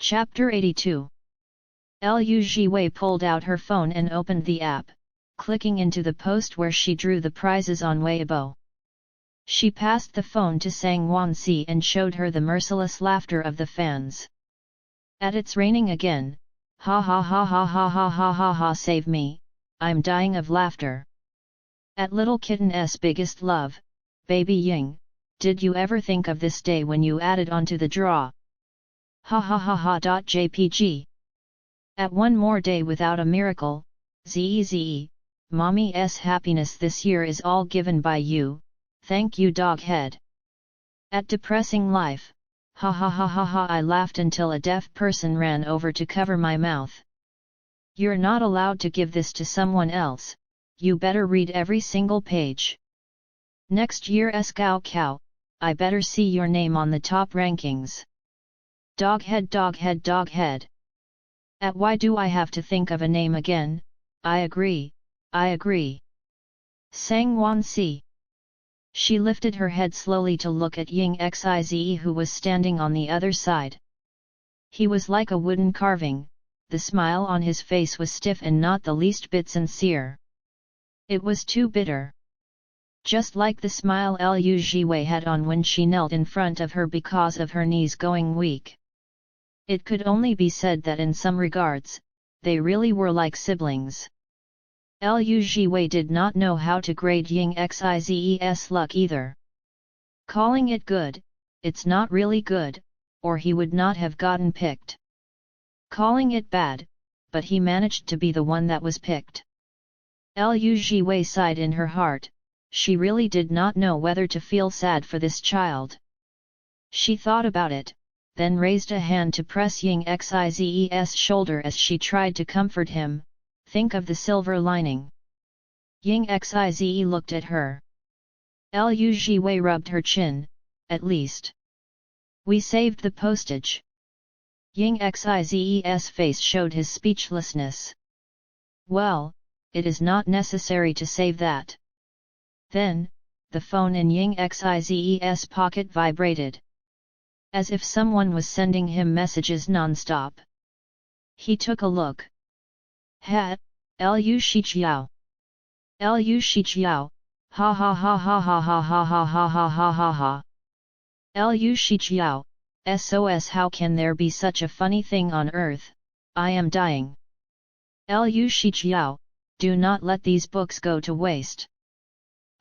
Chapter 82. Lu Jiwei pulled out her phone and opened the app, clicking into the post where she drew the prizes on Weibo. She passed the phone to Sang Wansi and showed her the merciless laughter of the fans. It's raining again, ha ha ha ha ha ha ha ha ha, save me, I'm dying of laughter. At little kitten's biggest love, baby Ying, did you ever think of this day when you added onto the draw? Ha ha ha ha. Jpg. At one more day without a miracle, zeze, mommy's happiness this year is all given by you, thank you doghead. At depressing life, ha ha ha ha ha, I laughed until a deaf person ran over to cover my mouth. You're not allowed to give this to someone else, you better read every single page. Next year's Gao Cow, I better see your name on the top rankings. Doghead doghead doghead. At why do I have to think of a name again? I agree, I agree. Sang Wansi. She lifted her head slowly to look at Ying Xize who was standing on the other side. He was like a wooden carving, the smile on his face was stiff and not the least bit sincere. It was too bitter. Just like the smile Lu Jiwei had on when she knelt in front of her because of her knees going weak. It could only be said that in some regards, they really were like siblings. Lu Jiwei did not know how to grade Ying Xize's luck either. Calling it good, it's not really good, or he would not have gotten picked. Calling it bad, but he managed to be the one that was picked. Lu Jiwei sighed in her heart, she really did not know whether to feel sad for this child. She thought about it, then raised a hand to press Ying Xize's shoulder as she tried to comfort him, think of the silver lining. Ying Xize looked at her. Lu Jiwei rubbed her chin, at least. We saved the postage. Ying Xize's face showed his speechlessness. Well, it is not necessary to save that. Then, the phone in Ying Xize's pocket vibrated. As if someone was sending him messages non-stop. He took a look. Ha, Lu Shijiao. Lu Shijiao, ha ha ha ha ha ha ha ha ha ha ha ha ha. Lu Shijiao, SOS, how can there be such a funny thing on earth, I am dying. Lu Shijiao, do not let these books go to waste.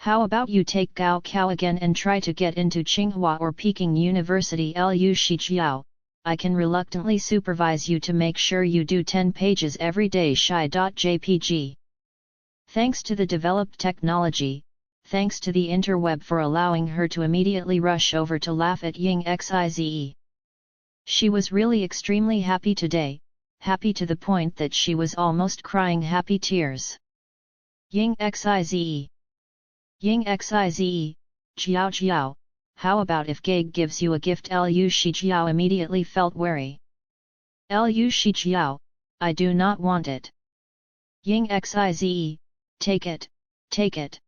How about you take Gao Cao again and try to get into Tsinghua or Peking University? Lu Shijiao, I can reluctantly supervise you to make sure you do 10 pages every day. Jpg. Thanks to the developed technology, thanks to the interweb for allowing her to immediately rush over to laugh at Ying Xize. She was really extremely happy today, happy to the point that she was almost crying happy tears. Ying Xize. Ying Xize, Jiao Jiao, how about if Gag gives you a gift? Lu Shijiao immediately felt wary. Lu Shijiao, I do not want it. Ying Xize, take it, take it.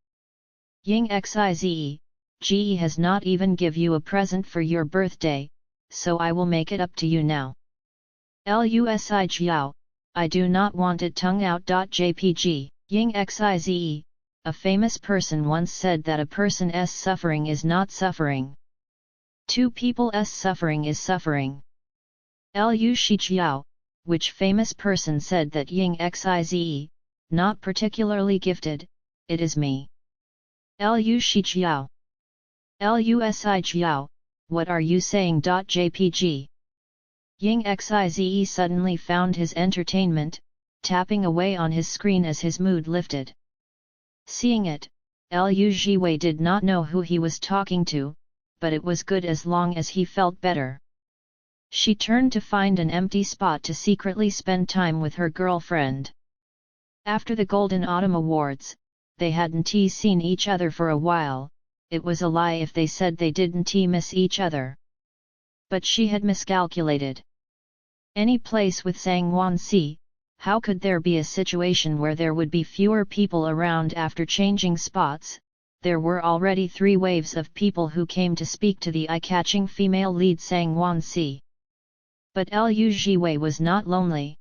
Ying Xize, Ge has not even give you a present for your birthday, so I will make it up to you now. Lusi Jiao, I do not want it. Tongue out. Jpg. Ying Xize, a famous person once said that a person's suffering is not suffering. Two people's suffering is suffering. Lu Shijiao, which famous person said that Ying Xize, not particularly gifted, it is me. Lu Shijiao. Lusi Jiao, what are you saying? Jpg. Ying Xize suddenly found his entertainment, tapping away on his screen as his mood lifted. Seeing it, Lu Jiwei did not know who he was talking to, but it was good as long as he felt better. She turned to find an empty spot to secretly spend time with her girlfriend. After the Golden Autumn Awards, they hadn't seen each other for a while, it was a lie if they said they didn't miss each other. But she had miscalculated. Any place with Sang Wansi, how could there be a situation where there would be fewer people around? After changing spots, there were already 3 waves of people who came to speak to the eye-catching female lead Sang Wansi. But Liu Jiwei was not lonely.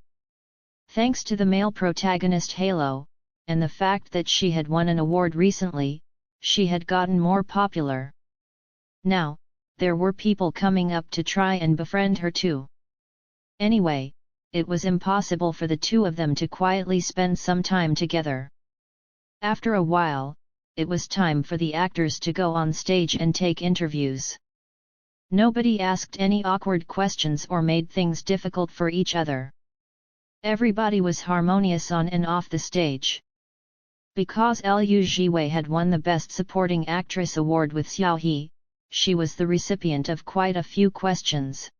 Thanks to the male protagonist Halo, and the fact that she had won an award recently, she had gotten more popular. Now, there were people coming up to try and befriend her too. Anyway, it was impossible for the two of them to quietly spend some time together. After a while, it was time for the actors to go on stage and take interviews. Nobody asked any awkward questions or made things difficult for each other. Everybody was harmonious on and off the stage. Because Liu Jiwei had won the Best Supporting Actress award with Xiao He, she was the recipient of quite a few questions.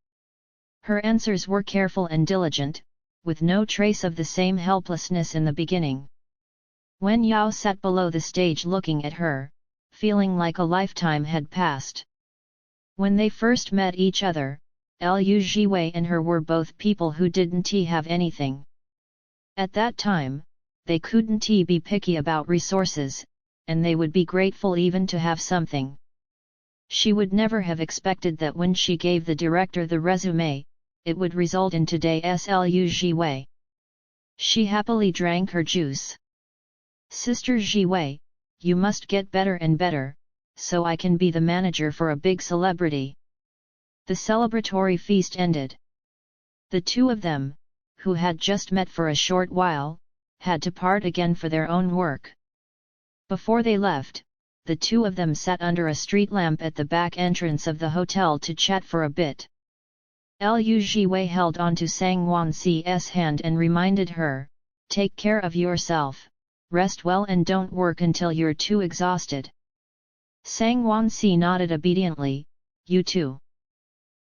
Her answers were careful and diligent, with no trace of the same helplessness in the beginning. Wen Yao sat below the stage looking at her, feeling like a lifetime had passed. When they first met each other, Liu Jiwei and her were both people who didn't have anything. At that time, they couldn't be picky about resources, and they would be grateful even to have something. She would never have expected that when she gave the director the resume, it would result in today's Liu Jiwei. She happily drank her juice. Sister Jiwei, you must get better and better, so I can be the manager for a big celebrity. The celebratory feast ended. The two of them, who had just met for a short while, had to part again for their own work. Before they left, the two of them sat under a street lamp at the back entrance of the hotel to chat for a bit. Liu Jiwei held onto Sang Wanxi's hand and reminded her, "Take care of yourself, rest well and don't work until you're too exhausted." Sang Wanxi nodded obediently, "You too."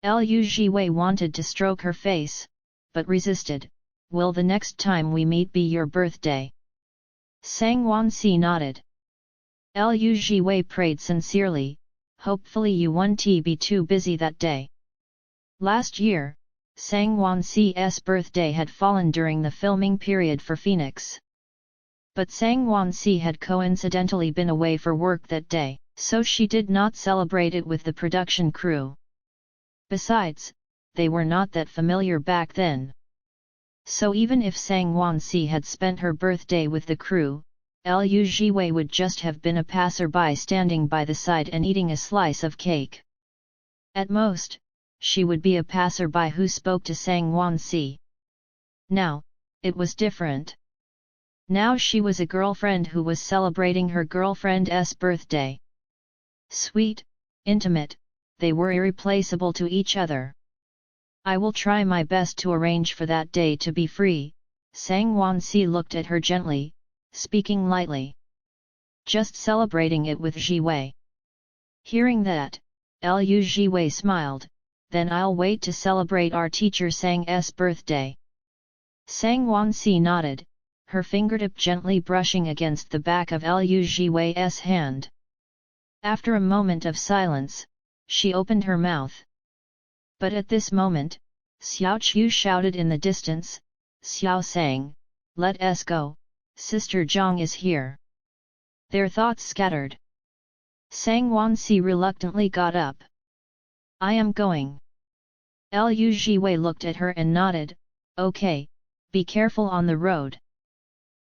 Liu Jiwei wanted to stroke her face, but resisted. "Will the next time we meet be your birthday?" Sang Wanxi nodded. Liu Jiwei prayed sincerely, "Hopefully you won't be too busy that day." Last year, Sang Wanxi's birthday had fallen during the filming period for Phoenix. But Sang Wanxi had coincidentally been away for work that day, so she did not celebrate it with the production crew. Besides, they were not that familiar back then. So even if Sang Wanxi had spent her birthday with the crew, Liu Jiwei would just have been a passerby standing by the side and eating a slice of cake. At most, she would be a passerby who spoke to Sang Wanxi. Now, it was different. Now she was a girlfriend who was celebrating her girlfriend's birthday. Sweet, intimate, they were irreplaceable to each other. "I will try my best to arrange for that day to be free," Sang Wanxi looked at her gently, speaking lightly. "Just celebrating it with Jiwei." Hearing that, Liu Jiwei smiled, "Then I'll wait to celebrate our teacher Sang's birthday." Sang Wanxi nodded, her fingertip gently brushing against the back of Liu Jiwei's hand. After a moment of silence, she opened her mouth. But at this moment, Xiao Chu shouted in the distance, "Xiao Sang, let us go, Sister Zhang is here." Their thoughts scattered. Sang Wanxi reluctantly got up. "I am going." Liu Jiwei looked at her and nodded, "Okay, be careful on the road."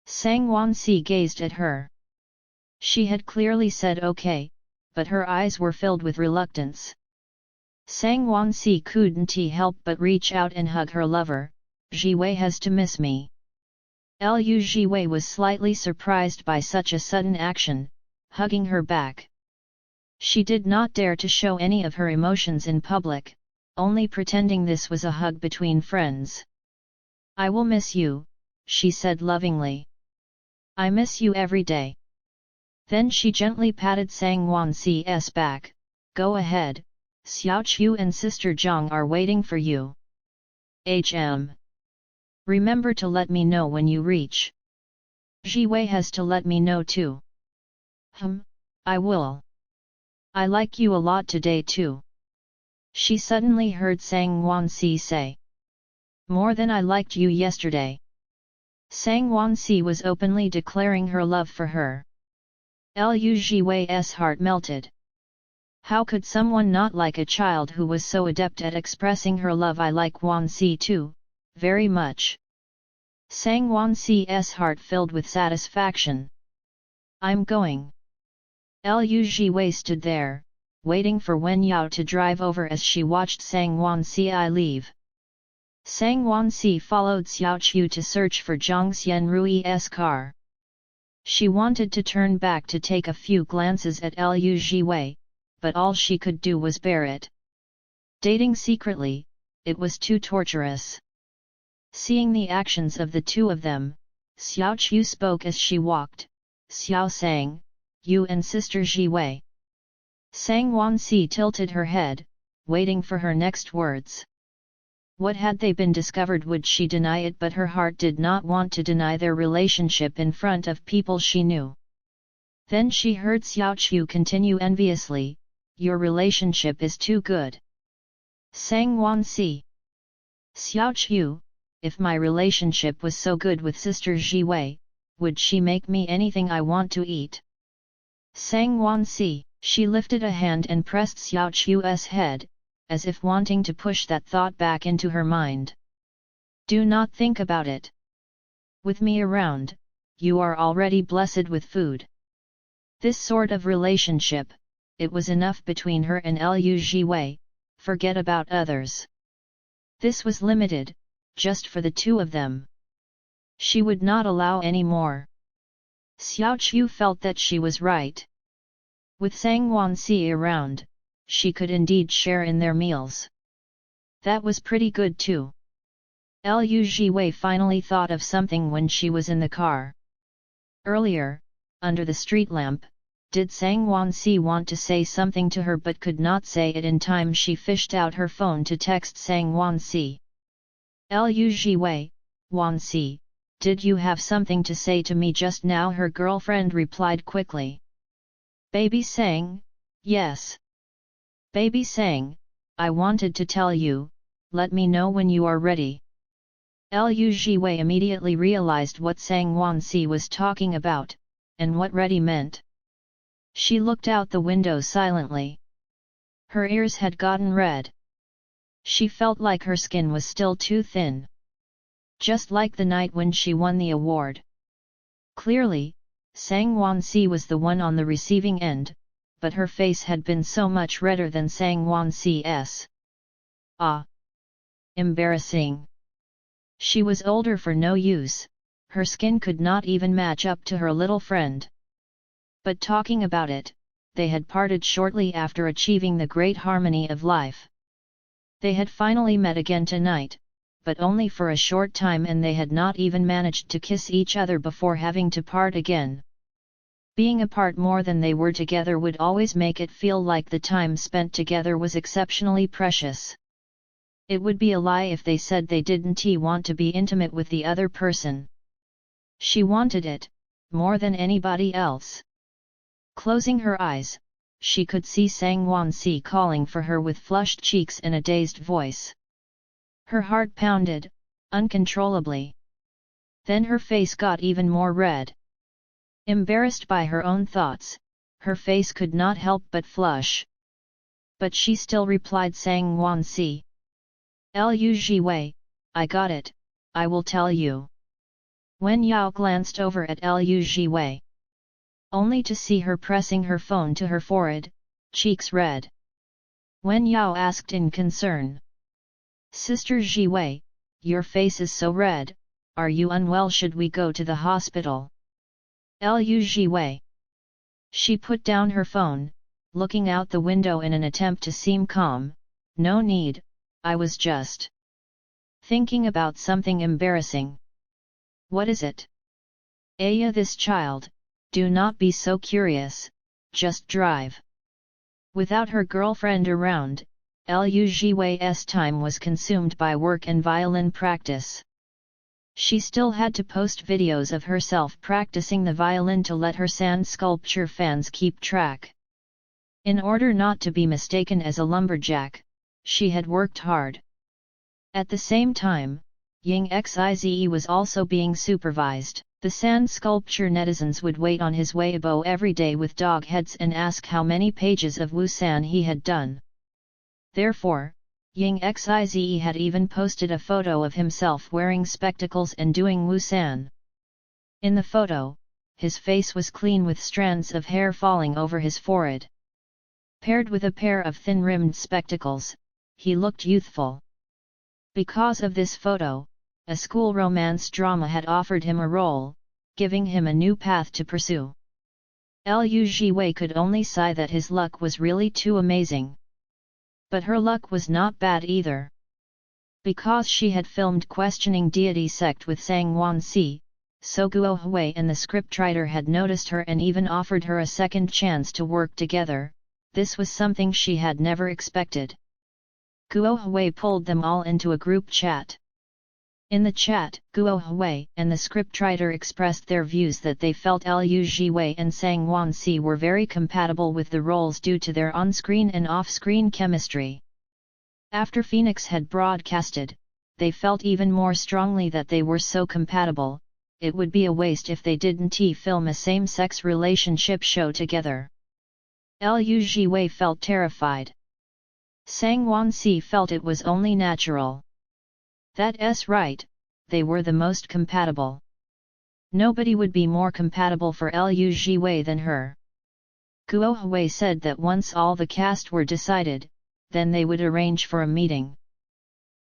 Sang Wanxi gazed at her. She had clearly said okay, but her eyes were filled with reluctance. Sang Wanxi couldn't help but reach out and hug her lover. "Jiwei has to miss me." Liu Jiwei was slightly surprised by such a sudden action, hugging her back. She did not dare to show any of her emotions in public, only pretending this was a hug between friends. "I will miss you," she said lovingly. "I miss you every day." Then she gently patted Sang Wanxi's back. "Go ahead, Xiao Chu and Sister Zhang are waiting for you. Remember to let me know when you reach. Jiwei has to let me know too." I will. I like you a lot today too." She suddenly heard Sang Wanxi say. "More than I liked you yesterday." Sang Wanxi was openly declaring her love for her. Liu Jiwei's heart melted. How could someone not like a child who was so adept at expressing her love? I like Wan Si too, very much. Sang Wan Si's heart filled with satisfaction. I'm going. Liu Jiwei stood there, waiting for Wen Yao to drive over as she watched Sang Wan Si leave. Sang Wan Si followed Xiao Qiu to search for Zhang Xianrui's car. She wanted to turn back to take a few glances at Liu Jiwei, but all she could do was bear it. Dating secretly, it was too torturous. Seeing the actions of the two of them, Xiao Qiu spoke as she walked. Xiao Sang, you and Sister Jiwei. Sang Wan Si tilted her head, waiting for her next words. What had they been discovered? Would she deny it? But her heart did not want to deny their relationship in front of people she knew. Then she heard Xiao Qiu continue enviously, your relationship is too good. Sang Wan Si. Xiao Qiu, if my relationship was so good with Sister Jiwei, would she make me anything I want to eat? Sang Wan Si. She lifted a hand and pressed Xiao Qiu's head, as if wanting to push that thought back into her mind. Do not think about it. With me around, you are already blessed with food. This sort of relationship, it was enough between her and Liu Jiwei, forget about others. This was limited, just for the two of them. She would not allow any more. Xiao Qiu felt that she was right. With Sang Wan Si around, she could indeed share in their meals. That was pretty good too. Liu Jiwei finally thought of something when she was in the car. Earlier, under the street lamp, did Sang Wan Si want to say something to her but could not say it in time? She fished out her phone to text Sang Wan Si. Liu Jiwei, Wan Si, did you have something to say to me just now? Her girlfriend replied quickly. Baby Sang, yes. Baby Sang, I wanted to tell you, let me know when you are ready. Liu Jiwei immediately realized what Sang Wan Si was talking about, and what ready meant. She looked out the window silently. Her ears had gotten red. She felt like her skin was still too thin. Just like the night when she won the award. Clearly, Sang Wan Si was the one on the receiving end, but her face had been so much redder than Sang Wan Si's. Ah! Embarrassing! She was older for no use, her skin could not even match up to her little friend. But talking about it, they had parted shortly after achieving the great harmony of life. They had finally met again tonight, but only for a short time, and they had not even managed to kiss each other before having to part again. Being apart more than they were together would always make it feel like the time spent together was exceptionally precious. It would be a lie if they said they didn't want to be intimate with the other person. She wanted it, more than anybody else. Closing her eyes, she could see Sang Wan Si calling for her with flushed cheeks and a dazed voice. Her heart pounded, uncontrollably. Then her face got even more red. Embarrassed by her own thoughts, her face could not help but flush. But she still replied, Sang Wan Si. Liu Jiwei, I got it, I will tell you. Wen Yao glanced over at Liu Jiwei. Only to see her pressing her phone to her forehead, cheeks red. Wen Yao asked in concern. Sister Jiwei, your face is so red, are you unwell? Should we go to the hospital? Liu Jiwei. She put down her phone, looking out the window in an attempt to seem calm. No need, I was just thinking about something embarrassing. What is it? Aya, this child, do not be so curious, just drive. Without her girlfriend around, Liu Jiwei's time was consumed by work and violin practice. She still had to post videos of herself practicing the violin to let her sand sculpture fans keep track. In order not to be mistaken as a lumberjack, she had worked hard. At the same time, Ying Xize was also being supervised. The sand sculpture netizens would wait on his Weibo every day with dog heads and ask how many pages of Wusan he had done. Therefore, Ying Xize had even posted a photo of himself wearing spectacles and doing Wusan. In the photo, his face was clean with strands of hair falling over his forehead. Paired with a pair of thin-rimmed spectacles, he looked youthful. Because of this photo, a school romance drama had offered him a role, giving him a new path to pursue. Liu Zhiwei could only sigh that his luck was really too amazing. But her luck was not bad either. Because she had filmed Questioning Deity Sect with Sang Wansi, so Guo Hui and the scriptwriter had noticed her and even offered her a second chance to work together. This was something she had never expected. Guo Hui pulled them all into a group chat. In the chat, Guo Hui and the scriptwriter expressed their views that they felt Liu Zhiwei and Sang Wansi were very compatible with the roles due to their on-screen and off-screen chemistry. After Phoenix had broadcasted, they felt even more strongly that they were so compatible, it would be a waste if they didn't film a same-sex relationship show together. Liu Zhiwei felt terrified. Sang Wansi felt it was only natural. That's right, they were the most compatible. Nobody would be more compatible for Liu Zhiwei than her. Guo Hui said that once all the cast were decided, then they would arrange for a meeting.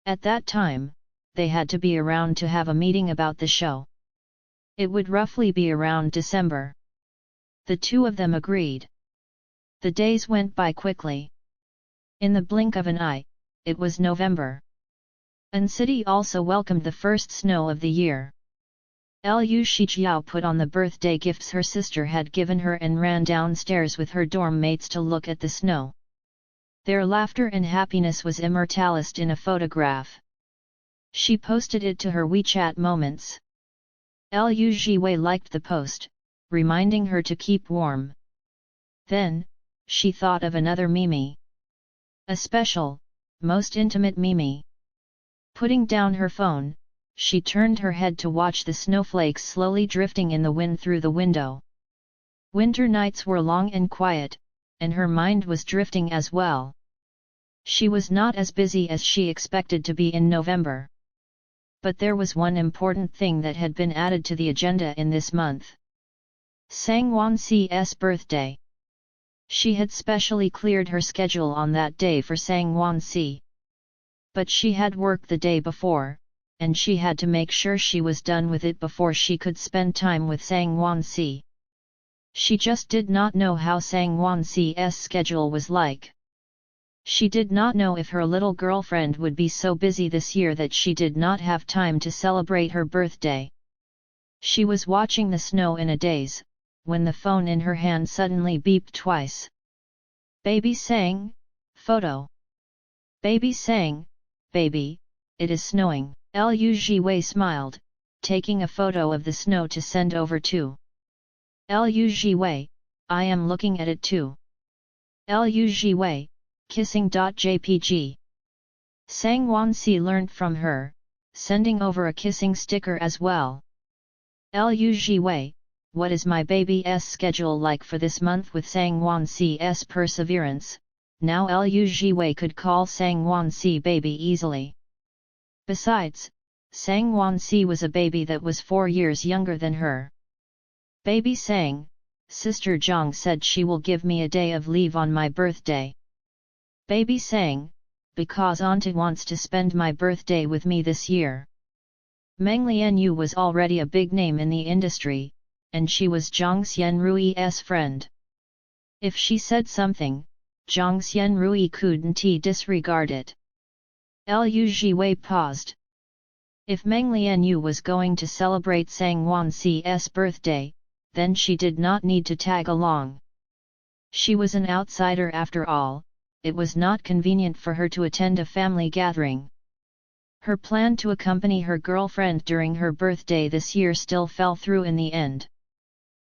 At that time, they had to be around to have a meeting about the show. It would roughly be around December. The two of them agreed. The days went by quickly. In the blink of an eye, it was November. An City also welcomed the first snow of the year. Liu Shijiao put on the birthday gifts her sister had given her and ran downstairs with her dorm mates to look at the snow. Their laughter and happiness was immortalized in a photograph. She posted it to her WeChat Moments. Liu Zhiwei liked the post, reminding her to keep warm. Then, she thought of another Mimi. A special, most intimate Mimi. Putting down her phone, she turned her head to watch the snowflakes slowly drifting in the wind through the window. Winter nights were long and quiet, and her mind was drifting as well. She was not as busy as she expected to be in November. But there was one important thing that had been added to the agenda in this month. Sang Wansi's birthday. She had specially cleared her schedule on that day for Sang Wansi. But she had work the day before, and she had to make sure she was done with it before she could spend time with Sang Wansi. She just did not know how Sang Wansi's schedule was like. She did not know if her little girlfriend would be so busy this year that she did not have time to celebrate her birthday. She was watching the snow in a daze, when the phone in her hand suddenly beeped twice. Baby Sang, photo. Baby Sang, baby, it is snowing. Liu Zhiwei smiled, taking a photo of the snow to send over to Liu Zhiwei. I am looking at it too. Liu Zhiwei, kissing.jpg. Sang Wansi learnt from her, sending over a kissing sticker as well. Liu Zhiwei, what is my baby's schedule like for this month with Sang Wansi's perseverance? Now Liu Zhiwei could call Sang Wansi baby easily. Besides, Sang Wansi was a baby that was 4 years younger than her. Baby Sang, Sister Zhang said she will give me a day of leave on my birthday. Baby Sang, because Auntie wants to spend my birthday with me this year. Meng Lianyu was already a big name in the industry, and she was Zhang Xianrui's friend. If she said something, Zhang Xianrui couldn't disregard it. Liu Zhiwei paused. If Meng Lianyu was going to celebrate Sang Wansi's birthday, then she did not need to tag along. She was an outsider after all, it was not convenient for her to attend a family gathering. Her plan to accompany her girlfriend during her birthday this year still fell through in the end.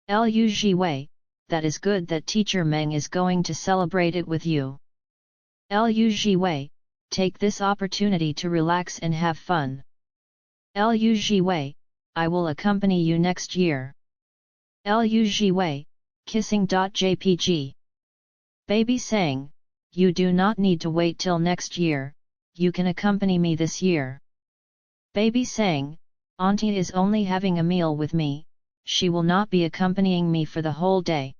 Liu Zhiwei, that is good that teacher Meng is going to celebrate it with you. Liu Zhiwei, take this opportunity to relax and have fun. Liu Zhiwei, I will accompany you next year. Lu Jiwei, kissing.jpg. Baby sang, you do not need to wait till next year, you can accompany me this year. Baby sang, Auntie is only having a meal with me, she will not be accompanying me for the whole day.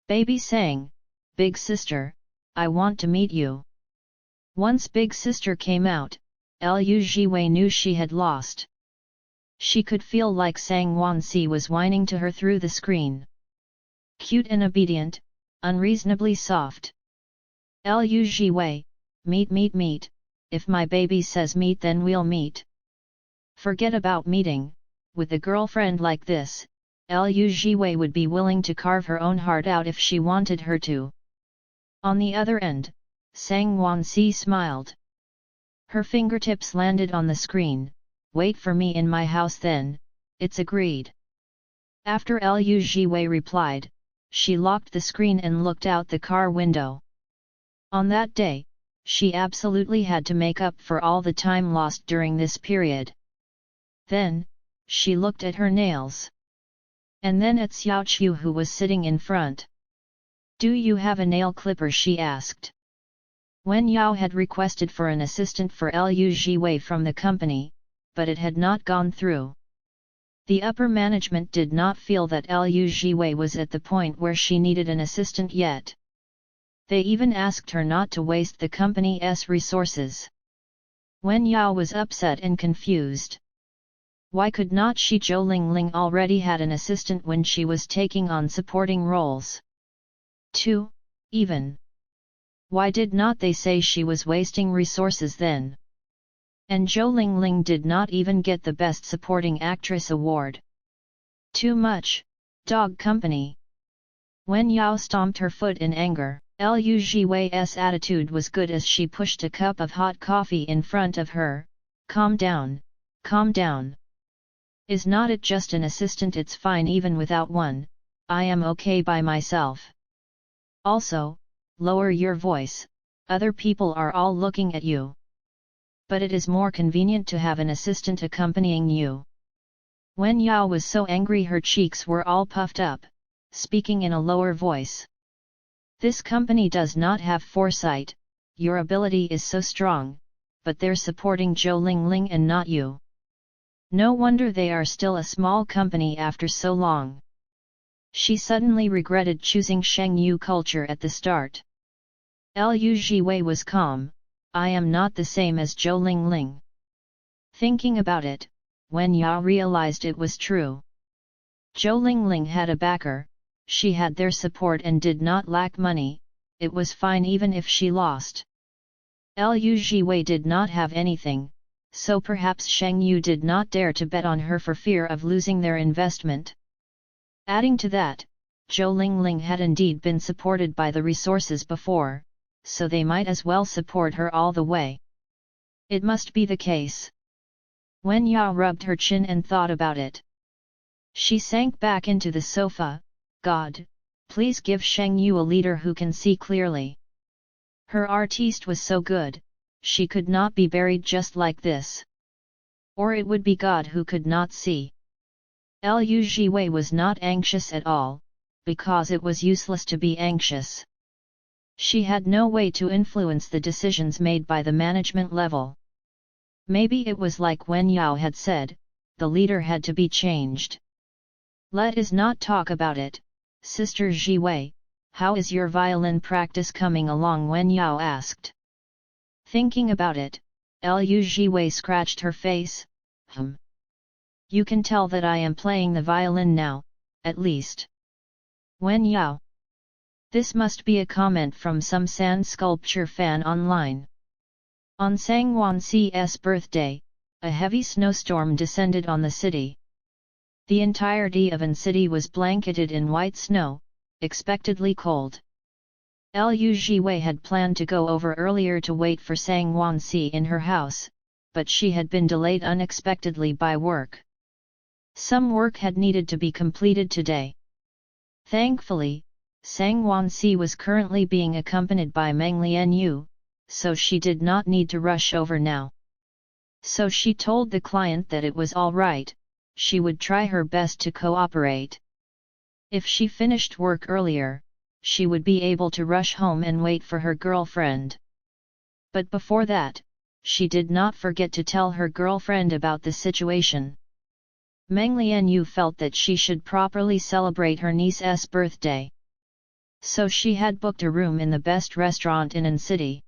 Baby sang, Big sister, I want to meet you. Once Big sister came out, Lu Jiwei knew she had lost. She could feel like Sang Wansi was whining to her through the screen. Cute and obedient, unreasonably soft. Lu Jiwei, meet, if my baby says meet then we'll meet. Forget about meeting, with a girlfriend like this, Lu Jiwei would be willing to carve her own heart out if she wanted her to. On the other end, Sang Wansi smiled. Her fingertips landed on the screen, wait for me in my house then, it's agreed. After Lu Jiwei replied, she locked the screen and looked out the car window. On that day, she absolutely had to make up for all the time lost during this period. Then, she looked at her nails. And then at Xiao Chu who was sitting in front. Do you have a nail clipper? She asked. Wen Yao had requested for an assistant for Lu Jiwei from the company, but it had not gone through. The upper management did not feel that Lu Jiwei was at the point where she needed an assistant yet. They even asked her not to waste the company's resources. Wen Yao was upset and confused. Why could not she? Zhou Lingling already had an assistant when she was taking on supporting roles. 2. Even. Why did not they say she was wasting resources then? And Zhou Lingling did not even get the Best Supporting Actress award. Too much, dog company. Wen Yao stomped her foot in anger. Lu Jiwei's attitude was good as she pushed a cup of hot coffee in front of her. Calm down, calm down. Is not it just an assistant? It's fine even without one, I am okay by myself. Also, lower your voice, other people are all looking at you. But it is more convenient to have an assistant accompanying you. Wen Yao was so angry her cheeks were all puffed up, speaking in a lower voice. This company does not have foresight, your ability is so strong, but they're supporting Zhou Lingling and not you. No wonder they are still a small company after so long. She suddenly regretted choosing Sheng Yu culture at the start. Lu Jiwei was calm, I am not the same as Zhou Lingling. Thinking about it, Wen Yao realized it was true. Zhou Lingling had a backer, she had their support and did not lack money, it was fine even if she lost. Lu Jiwei did not have anything, so perhaps Sheng Yu did not dare to bet on her for fear of losing their investment. Adding to that, Zhou Lingling had indeed been supported by the resources before, so they might as well support her all the way. It must be the case. Wen Yao rubbed her chin and thought about it. She sank back into the sofa. God, please give Sheng Yu a leader who can see clearly. Her artiste was so good, she could not be buried just like this. Or it would be God who could not see. Lu Jiwei was not anxious at all, because it was useless to be anxious. She had no way to influence the decisions made by the management level. Maybe it was like Wen Yao had said, the leader had to be changed. Let us not talk about it, Sister Jiwei, how is your violin practice coming along? Wen Yao asked. Thinking about it, Lu Jiwei scratched her face. You can tell that I am playing the violin now, at least. Wen Yao. This must be a comment from some sand sculpture fan online. On Sang Wansi's birthday, a heavy snowstorm descended on the city. The entirety of An City was blanketed in white snow, expectedly cold. Lu Jiwei had planned to go over earlier to wait for Sang Wansi in her house, but she had been delayed unexpectedly by work. Some work had needed to be completed today. Thankfully, Sang Wansi was currently being accompanied by Meng Lianyu, so she did not need to rush over now. So she told the client that it was all right, she would try her best to cooperate. If she finished work earlier, she would be able to rush home and wait for her girlfriend. But before that, she did not forget to tell her girlfriend about the situation. Meng Lianyu felt that she should properly celebrate her niece's birthday. So she had booked a room in the best restaurant in An City.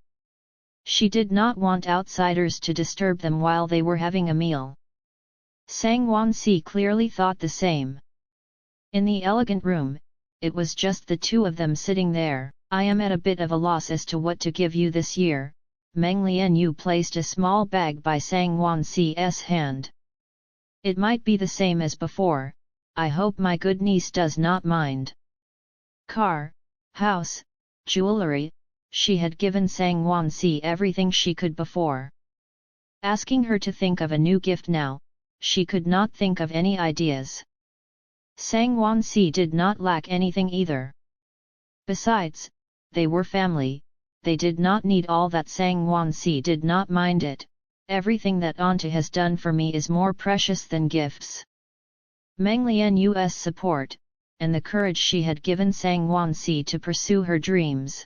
She did not want outsiders to disturb them while they were having a meal. Sang Wansi clearly thought the same. In the elegant room, it was just the two of them sitting there. I am at a bit of a loss as to what to give you this year. Meng Lianyu placed a small bag by Sang Wansi's hand. It might be the same as before, I hope my good niece does not mind. Car, house, jewelry, she had given Sang Wansi everything she could before. Asking her to think of a new gift now, she could not think of any ideas. Sang Wansi did not lack anything either. Besides, they were family, they did not need all that. Sang Wansi did not mind it. Everything that Auntie has done for me is more precious than gifts. Meng Lianyu's support, and the courage she had given Sang Wansi to pursue her dreams.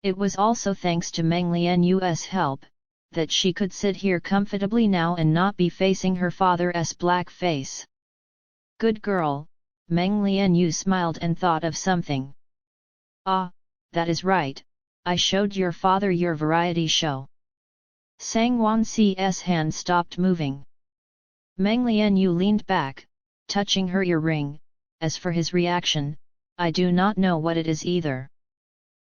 It was also thanks to Meng Lianyu's help, that she could sit here comfortably now and not be facing her father's black face. Good girl, Meng Lianyu smiled and thought of something. Ah, that is right, I showed your father your variety show. Sang Wansi's hand stopped moving. Meng Lianyu leaned back, touching her earring. As for his reaction, I do not know what it is either.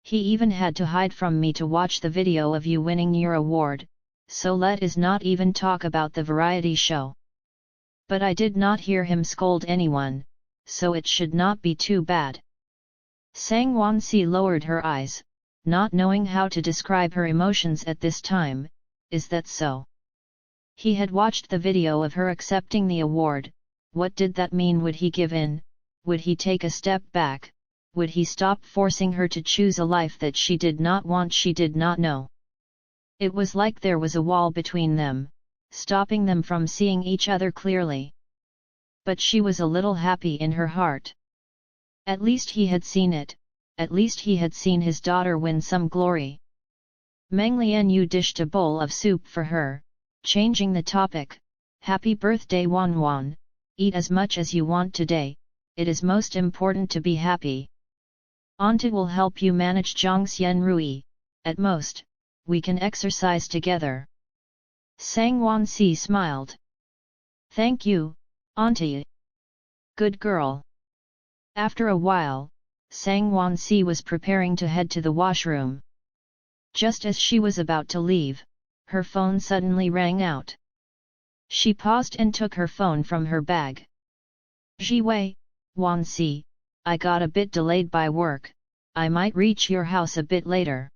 He even had to hide from me to watch the video of you winning your award, so let us not even talk about the variety show. But I did not hear him scold anyone, so it should not be too bad. Sang Wansi lowered her eyes, not knowing how to describe her emotions at this time. Is that so? He had watched the video of her accepting the award. What did that mean? Would he give in? Would he take a step back? Would he stop forcing her to choose a life that she did not want? She did not know. It was like there was a wall between them, stopping them from seeing each other clearly. But she was a little happy in her heart. At least he had seen it, at least he had seen his daughter win some glory. Meng Lianyu dished a bowl of soup for her, changing the topic. Happy birthday Wanwan, eat as much as you want today, it is most important to be happy. Auntie will help you manage Zhongxian Rui, at most, we can exercise together. Sang Wansi smiled. Thank you, Auntie. Good girl. After a while, Sang Wansi was preparing to head to the washroom. Just as she was about to leave, her phone suddenly rang out. She paused and took her phone from her bag. Jiwei, Wansi, I got a bit delayed by work, I might reach your house a bit later.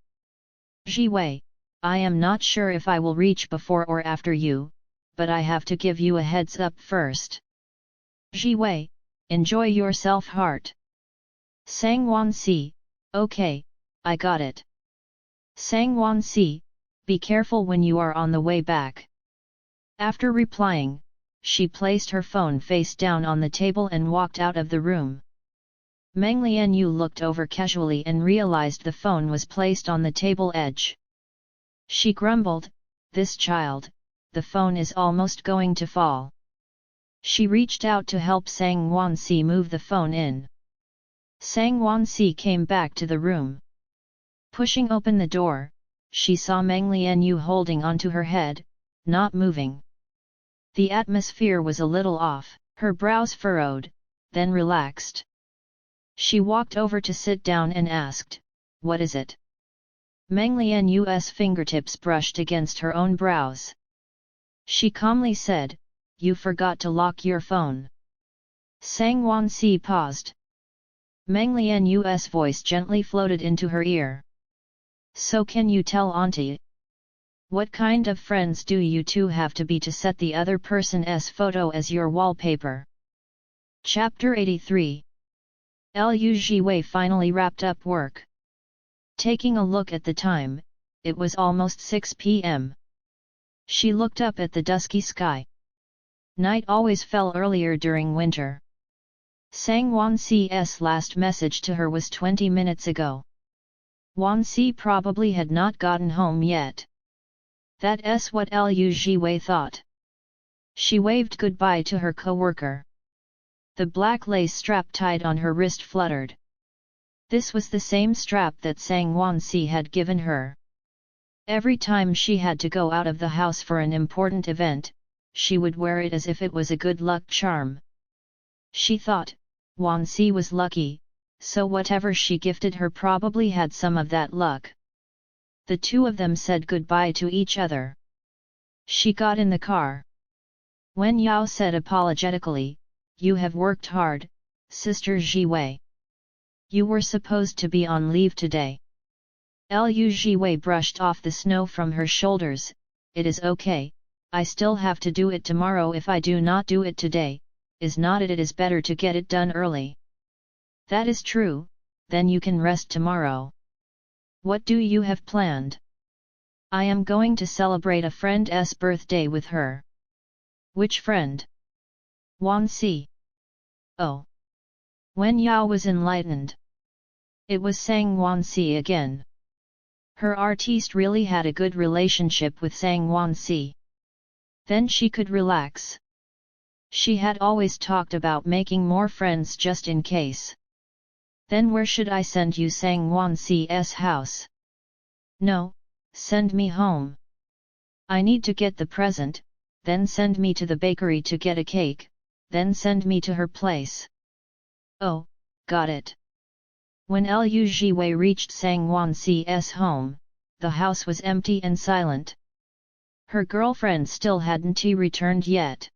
Jiwei, I am not sure if I will reach before or after you, but I have to give you a heads up first. Jiwei, enjoy yourself heart. Sang Wansi, okay, I got it. Sang Wansi, be careful when you are on the way back. After replying, she placed her phone face down on the table and walked out of the room. Meng Lianyu looked over casually and realized the phone was placed on the table edge. She grumbled, this child, the phone is almost going to fall. She reached out to help Sang Wansi move the phone in. Sang Wansi came back to the room. Pushing open the door, she saw Meng Lianyu holding onto her head, not moving. The atmosphere was a little off, her brows furrowed, then relaxed. She walked over to sit down and asked, what is it? Meng Lianyu's fingertips brushed against her own brows. She calmly said, you forgot to lock your phone. Sang Wansi paused. Meng Lianyu's voice gently floated into her ear. So can you tell Auntie? What kind of friends do you two have to be to set the other person's photo as your wallpaper? Chapter 83. Liu Jiwei finally wrapped up work. Taking a look at the time, it was almost 6 p.m. She looked up at the dusky sky. Night always fell earlier during winter. Sang Wanxi's last message to her was 20 minutes ago. Wanxi probably had not gotten home yet. That's what Liu Jiwei thought. She waved goodbye to her co-worker. The black lace strap tied on her wrist fluttered. This was the same strap that Sang Wanxi had given her. Every time she had to go out of the house for an important event, she would wear it as if it was a good luck charm. She thought, Wanxi was lucky, so whatever she gifted her probably had some of that luck. The two of them said goodbye to each other. She got in the car. Wen Yao said apologetically, "You have worked hard, Sister Jiwei. You were supposed to be on leave today." Liu Jiwei brushed off the snow from her shoulders. "It is okay, I still have to do it tomorrow. If I do not do it today, is not it is better to get it done early." "That is true, then you can rest tomorrow. What do you have planned?" "I am going to celebrate a friend's birthday with her." "Which friend?" "Wanxi." "Oh." Wen Yao was enlightened. It was Sang Wanxi again. Her artiste really had a good relationship with Sang Wanxi. Then she could relax. She had always talked about making more friends just in case. "Then where should I send you?" Sang Wanxi's house. "No, send me home. I need to get the present, then send me to the bakery to get a cake, then send me to her place." "Oh, got it." When Liu Jiwei reached Sang Wanxi's home, the house was empty and silent. Her girlfriend still hadn't returned yet.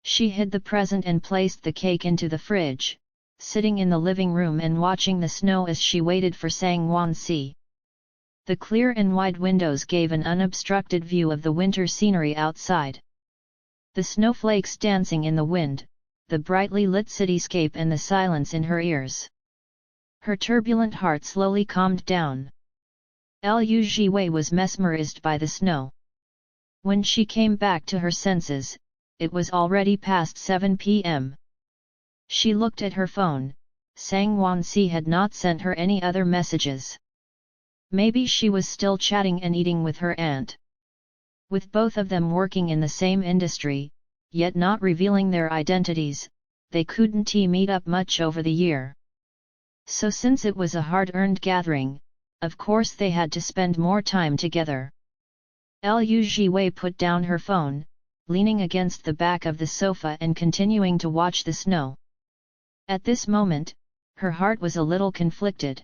She hid the present and placed the cake into the fridge, sitting in the living room and watching the snow as she waited for Sang Wanxi. The clear and wide windows gave an unobstructed view of the winter scenery outside. The snowflakes dancing in the wind, the brightly lit cityscape and the silence in her ears. Her turbulent heart slowly calmed down. Liu Jiwei was mesmerized by the snow. When she came back to her senses, it was already past 7 p.m. She looked at her phone. Sang Wanxi had not sent her any other messages. Maybe she was still chatting and eating with her aunt. With both of them working in the same industry, yet not revealing their identities, they couldn't meet up much over the year. So since it was a hard-earned gathering, of course they had to spend more time together. Liu Jiwei put down her phone, leaning against the back of the sofa and continuing to watch the snow. At this moment, her heart was a little conflicted.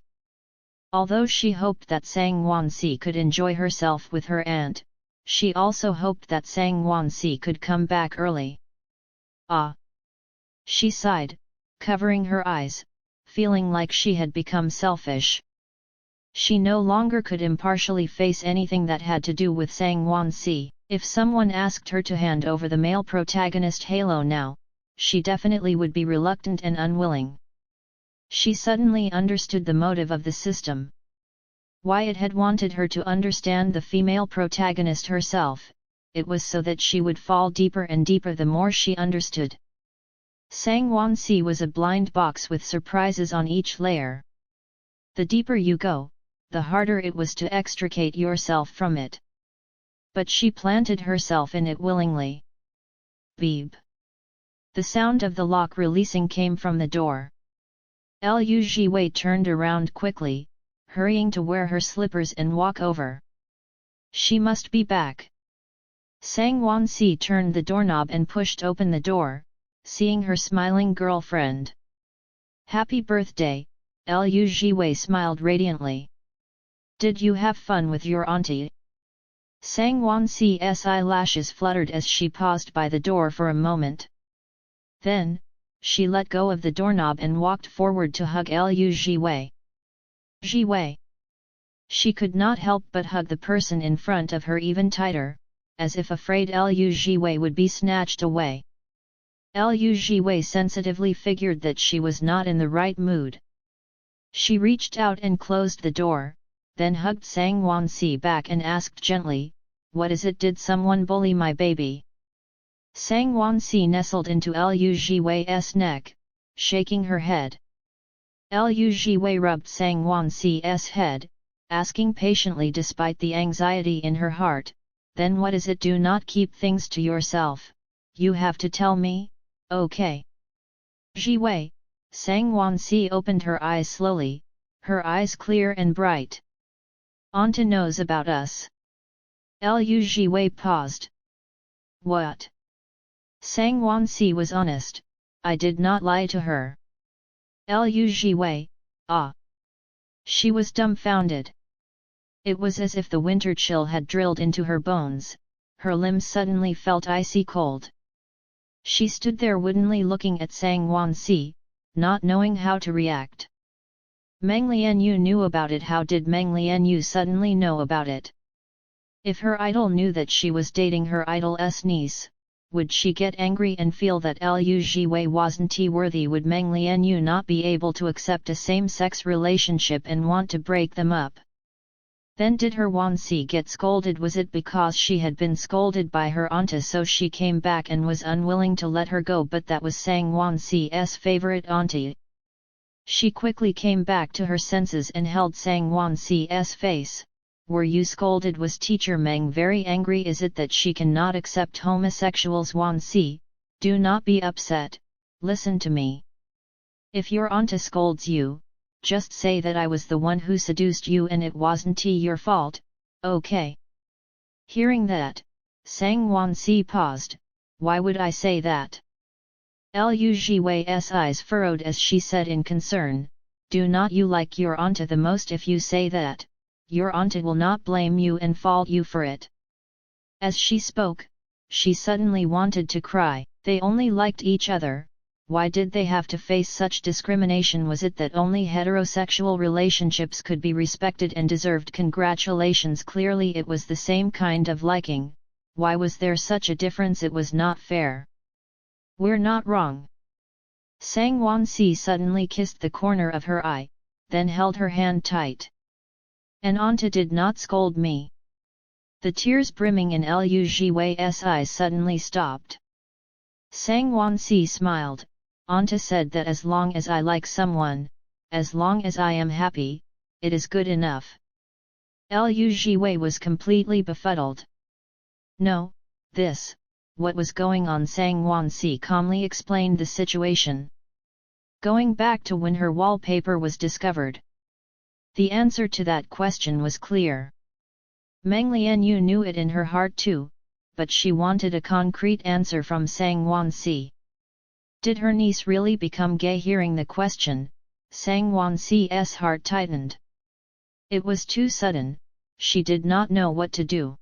Although she hoped that Sang Wanxi could enjoy herself with her aunt, she also hoped that Sang Wanxi could come back early. "Ah!" She sighed, covering her eyes, feeling like she had become selfish. She no longer could impartially face anything that had to do with Sang Wanxi. If someone asked her to hand over the male protagonist Halo now, she definitely would be reluctant and unwilling. She suddenly understood the motive of the system. Why it had wanted her to understand the female protagonist herself, it was so that she would fall deeper and deeper the more she understood. Sang Wanxi was a blind box with surprises on each layer. The deeper you go, the harder it was to extricate yourself from it. But she planted herself in it willingly. Beep! The sound of the lock releasing came from the door. Liu Jiwei turned around quickly, hurrying to wear her slippers and walk over. She must be back. Sang Wanxi turned the doorknob and pushed open the door, seeing her smiling girlfriend. "Happy birthday," Liu Jiwei smiled radiantly. "Did you have fun with your auntie?" Sang Wanxi's eyelashes fluttered as she paused by the door for a moment. Then, she let go of the doorknob and walked forward to hug Liu Jiwei. "Jiwei!" She could not help but hug the person in front of her even tighter, as if afraid Liu Jiwei would be snatched away. Liu Jiwei sensitively figured that she was not in the right mood. She reached out and closed the door, then hugged Sang Wanxi back and asked gently, "What is it? Did someone bully my baby?" Sang Wansi nestled into Lu Jiwei's neck, shaking her head. Lu Jiwei rubbed Sang Wansi's head, asking patiently despite the anxiety in her heart, "Then what is it? Do not keep things to yourself, you have to tell me, okay?" Jiwei, Sang Wansi opened her eyes slowly, her eyes clear and bright. "Anta knows about us." Lu Jiwei paused. "What?" Sang Wansi was honest, "I did not lie to her." Lu Jiwei, ah! She was dumbfounded. It was as if the winter chill had drilled into her bones, her limbs suddenly felt icy cold. She stood there woodenly looking at Sang Wansi, not knowing how to react. Meng Lianyu knew about it. How did Meng Lianyu suddenly know about it? If her idol knew that she was dating her idol's niece, would she get angry and feel that Lu Jiwei wasn't worthy? Would Meng Lianyu not be able to accept a same-sex relationship and want to break them up? Then did her Wansi get scolded? Was it because she had been scolded by her auntie so she came back and was unwilling to let her go? But that was Sang Wansi's favorite auntie. She quickly came back to her senses and held Sang Wansi's face. "Were you scolded?" Was Teacher Meng very angry? Is it that she cannot accept homosexuals? Wansi, do not be upset, listen to me. If your auntie scolds you, just say that I was the one who seduced you and it wasn't your fault, okay? Hearing that, Sang Wansi paused. Why would I say that? Lu Jiwei's eyes furrowed as she said in concern, "Do not you like your auntie the most? If you say that, your auntie will not blame you and fault you for it." As she spoke, she suddenly wanted to cry. They only liked each other. Why did they have to face such discrimination? Was it that only heterosexual relationships could be respected and deserved congratulations? Clearly it was the same kind of liking. Why was there such a difference? It was not fair. We're not wrong. Sang Wansi suddenly kissed the corner of her eye, then held her hand tight. "And auntie did not scold me." The tears brimming in Lu Jiwei's eyes suddenly stopped. Sang Wansi smiled. "Auntie said that as long as I like someone, as long as I am happy, it is good enough." Lu Jiwei was completely befuddled. "No, what was going on?" Sang Wansi calmly explained the situation. Going back to when her wallpaper was discovered. The answer to that question was clear. Meng Lianyu knew it in her heart too, but she wanted a concrete answer from Sang Wansi. Did her niece really become gay? Hearing the question, Sang Wansi's heart tightened. It was too sudden, she did not know what to do.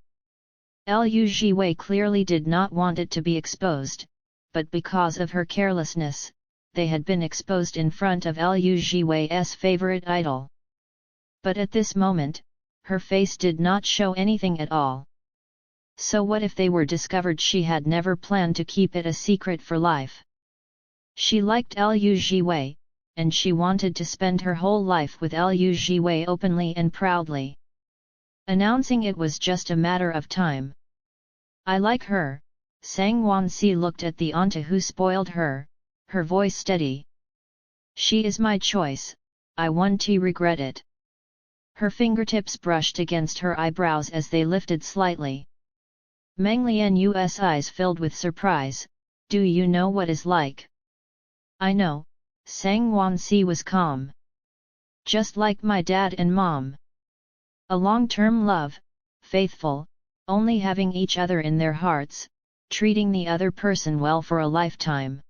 Lu Jiwei clearly did not want it to be exposed, but because of her carelessness, they had been exposed in front of Lu Jiwei's favorite idol. But at this moment, her face did not show anything at all. So what if they were discovered? She had never planned to keep it a secret for life. She liked Lu Jiwei, and she wanted to spend her whole life with Lu Jiwei openly and proudly. Announcing it was just a matter of time. "I like her." Sang Wansi looked at the auntie who spoiled her, her voice steady. "She is my choice, I won't regret it." Her fingertips brushed against her eyebrows as they lifted slightly. Meng Lianyu's eyes filled with surprise. "Do you know what is like?" "I know," Sang Wansi was calm. "Just like my dad and mom. A long-term love, faithful, only having each other in their hearts, treating the other person well for a lifetime."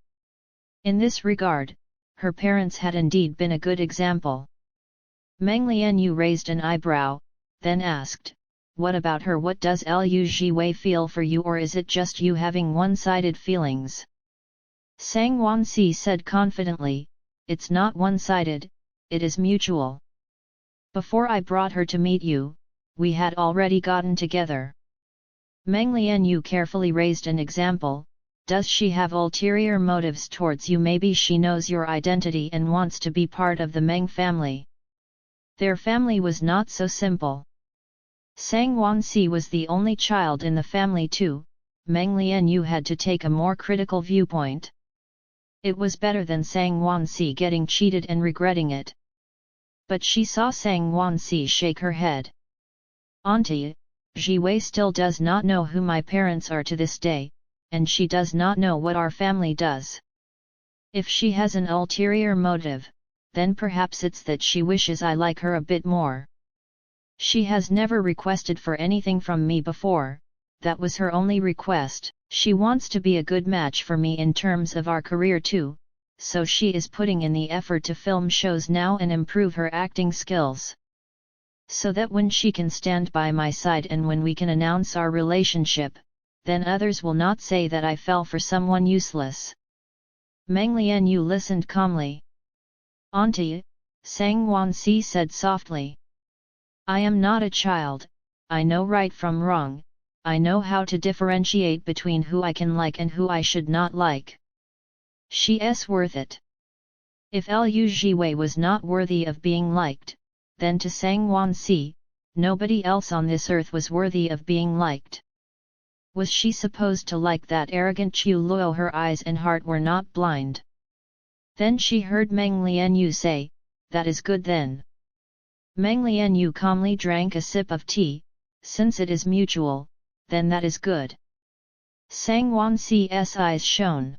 In this regard, her parents had indeed been a good example. Meng Lianyu raised an eyebrow, then asked, "What about her? What does Lu Jiwei feel for you, or is it just you having one-sided feelings?" Sang Wansi said confidently, "It's not one-sided, it is mutual. Before I brought her to meet you, we had already gotten together." Meng Lianyu carefully raised an example. "Does she have ulterior motives towards you? Maybe she knows your identity and wants to be part of the Meng family." Their family was not so simple. Sang Wansi was the only child in the family too, Meng Lianyu had to take a more critical viewpoint. It was better than Sang Wansi getting cheated and regretting it. But she saw Sang Wansi shake her head. Auntie, Ji Wei still does not know who my parents are to this day, and she does not know what our family does. If she has an ulterior motive, then perhaps it's that she wishes I like her a bit more. She has never requested for anything from me before, that was her only request. She wants to be a good match for me in terms of our career too, so she is putting in the effort to film shows now and improve her acting skills. So that when she can stand by my side and when we can announce our relationship, then others will not say that I fell for someone useless. Meng Lianyu listened calmly. Auntie, Sang Wansi said softly. I am not a child, I know right from wrong, I know how to differentiate between who I can like and who I should not like. She's worth it. If Liu Jiwei was not worthy of being liked, then to Sang Wansi, nobody else on this earth was worthy of being liked. Was she supposed to like that arrogant Chu Luo? Her eyes and heart were not blind. Then she heard Meng Lianyu say, that is good then. Meng Lianyu calmly drank a sip of tea, since it is mutual, then that is good. Sang Wansi's eyes shone.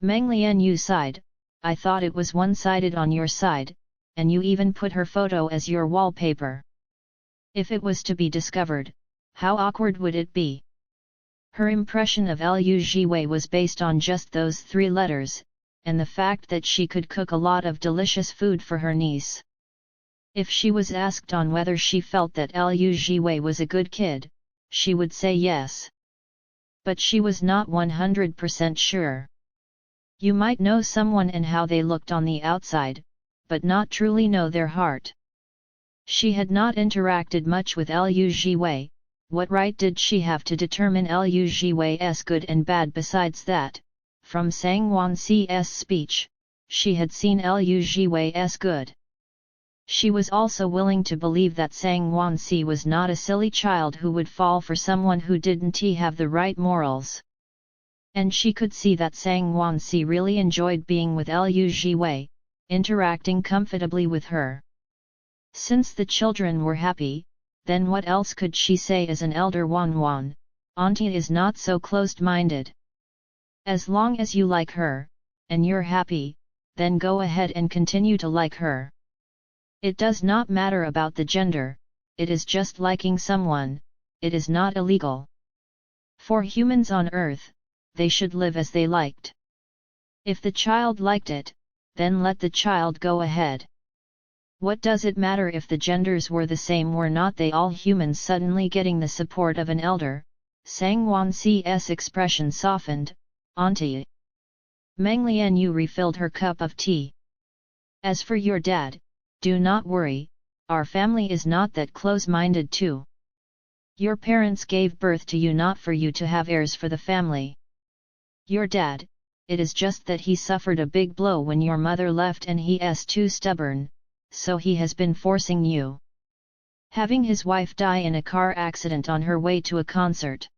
Meng Lianyu sighed, I thought it was one-sided on your side, and you even put her photo as your wallpaper. If it was to be discovered, how awkward would it be? Her impression of Liu Jiwei was based on just those 3 letters, and the fact that she could cook a lot of delicious food for her niece. If she was asked on whether she felt that Liu Jiwei was a good kid, she would say yes. But she was not 100% sure. You might know someone and how they looked on the outside, but not truly know their heart. She had not interacted much with Liu Jiwei. What right did she have to determine Liu Jiwei's good and bad? Besides that, from Sang Wansi's speech, she had seen Liu Jiwei's good. She was also willing to believe that Sang Wansi was not a silly child who would fall for someone who didn't have the right morals. And she could see that Sang Wansi really enjoyed being with Liu Jiwei, interacting comfortably with her. Since the children were happy, then what else could she say as an elder Wanwan? Auntie is not so closed-minded. As long as you like her, and you're happy, then go ahead and continue to like her. It does not matter about the gender, it is just liking someone, it is not illegal. For humans on earth, they should live as they liked. If the child liked it, then let the child go ahead. What does it matter if the genders were the same? Were not they all humans? Suddenly getting the support of an elder, Sang Wansi's expression softened. Auntie. Meng Lianyu refilled her cup of tea. As for your dad, do not worry, our family is not that close-minded too. Your parents gave birth to you not for you to have heirs for the family. Your dad, it is just that he suffered a big blow when your mother left and he's too stubborn, so he has been forcing you. Having his wife die in a car accident on her way to a concert.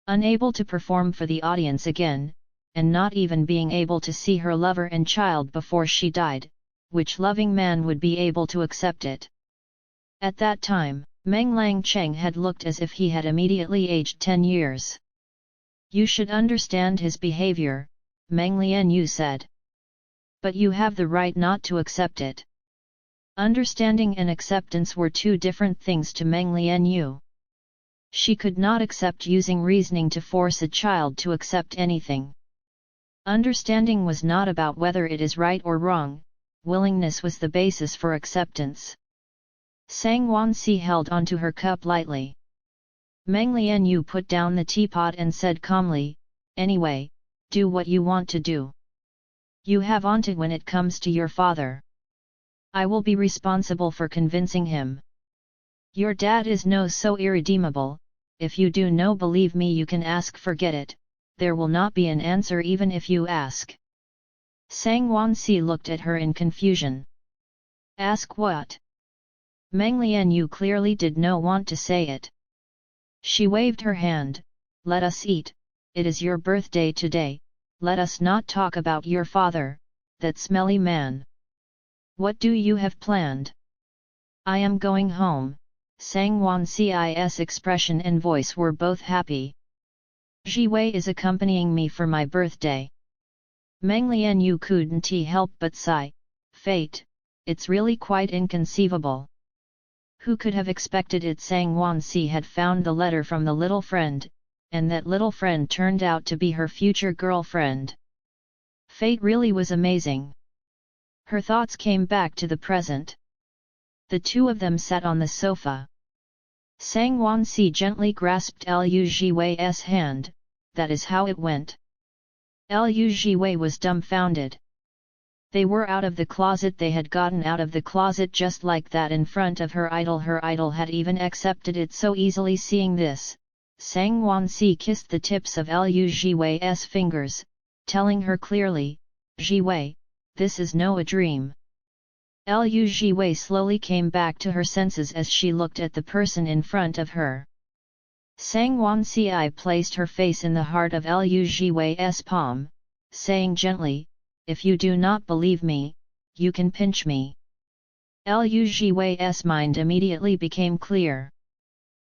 Unable to perform for the audience again, and not even being able to see her lover and child before she died, which loving man would be able to accept it? At that time, Meng Langcheng had looked as if he had immediately aged 10 years. You should understand his behavior, Meng Lianyu said. But you have the right not to accept it. Understanding and acceptance were 2 different things to Meng Lianyu. She could not accept using reasoning to force a child to accept anything. Understanding was not about whether it is right or wrong, willingness was the basis for acceptance. Sang Wansi held onto her cup lightly. Meng Lianyu put down the teapot and said calmly, anyway, do what you want to do. You have auntie when it comes to your father. I will be responsible for convincing him. Your dad is no so irredeemable, if you do no believe me you can ask. Forget it, there will not be an answer even if you ask. Sang Wansi looked at her in confusion. Ask what? Meng Lianyu clearly did not want to say it. She waved her hand, let us eat, it is your birthday today, let us not talk about your father, that smelly man. What do you have planned? I am going home. Sang Wanxi's expression and voice were both happy. Ji Wei is accompanying me for my birthday. Meng Lianyu couldn't help but sigh. Fate, it's really quite inconceivable. Who could have expected it? Sang Wanxi had found the letter from the little friend, and that little friend turned out to be her future girlfriend. Fate really was amazing. Her thoughts came back to the present. The two of them sat on the sofa. Sang Wanxi gently grasped Liu Jiwei's hand, that is how it went. Liu Jiwei was dumbfounded. They were out of the closet, they had gotten out of the closet just like that in front of her idol. Her idol had even accepted it so easily. Seeing this, Sang Wanxi kissed the tips of Liu Jiwei's fingers, telling her clearly, Jiwei, this is no a dream. Liu Jiwei slowly came back to her senses as she looked at the person in front of her. Sang Wanxi placed her face in the heart of Liu Jiwei's palm, saying gently, if you do not believe me, you can pinch me. Liu Jiwei's mind immediately became clear.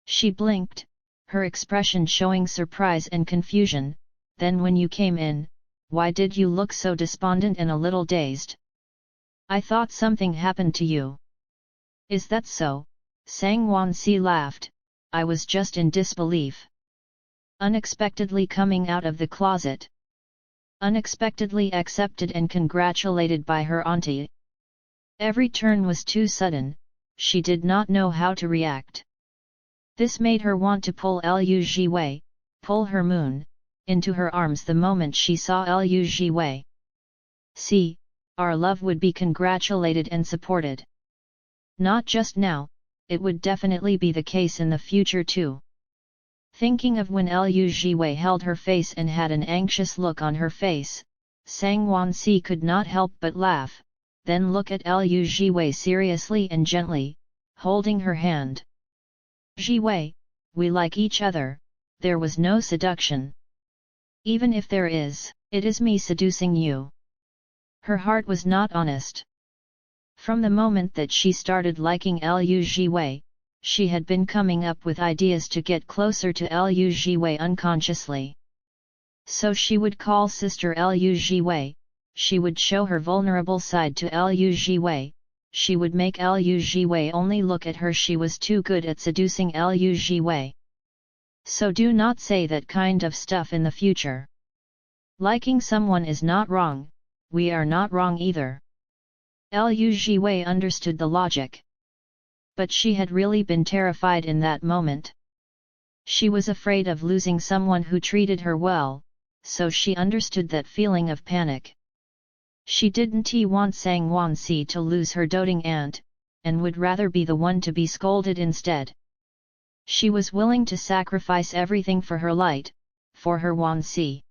She blinked, her expression showing surprise and confusion. Then when you came in, why did you look so despondent and a little dazed? I thought something happened to you. Is that so? Sang Wanxi laughed, I was just in disbelief. Unexpectedly coming out of the closet. Unexpectedly accepted and congratulated by her auntie. Every turn was too sudden, she did not know how to react. This made her want to pull Liu Jiwei, pull her moon, into her arms the moment she saw Liu Jiwei. See, our love would be congratulated and supported. Not just now, it would definitely be the case in the future too. Thinking of when Liu Jiwei held her face and had an anxious look on her face, Sang Wanxi could not help but laugh, then look at Liu Jiwei seriously and gently, holding her hand. Jiwei, we like each other, there was no seduction. Even if there is, it is me seducing you. Her heart was not honest. From the moment that she started liking Liu Jiwei, she had been coming up with ideas to get closer to Liu Jiwei unconsciously. So she would call sister Liu Jiwei, she would show her vulnerable side to Liu Jiwei, she would make Liu Jiwei only look at her. She was too good at seducing Liu Jiwei. So do not say that kind of stuff in the future. Liking someone is not wrong, we are not wrong either. Liu Jiwei understood the logic. But she had really been terrified in that moment. She was afraid of losing someone who treated her well, so she understood that feeling of panic. She didn't want Sang Wanxi to lose her doting aunt, and would rather be the one to be scolded instead. She was willing to sacrifice everything for her light, for her Wanxi.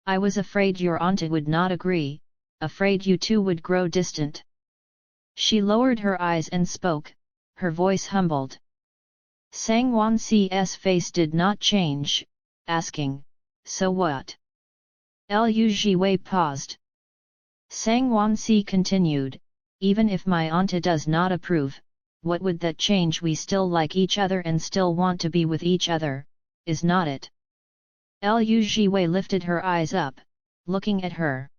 I was afraid your aunt would not agree, afraid you two would grow distant. She lowered her eyes and spoke, her voice humbled. Sang Wanxi's face did not change, asking, so what? Liu Jiwei paused. Sang Wanxi continued, even if my aunt does not approve, what would that change? We still like each other and still want to be with each other, is not it? Liu Jiwei lifted her eyes up, looking at her.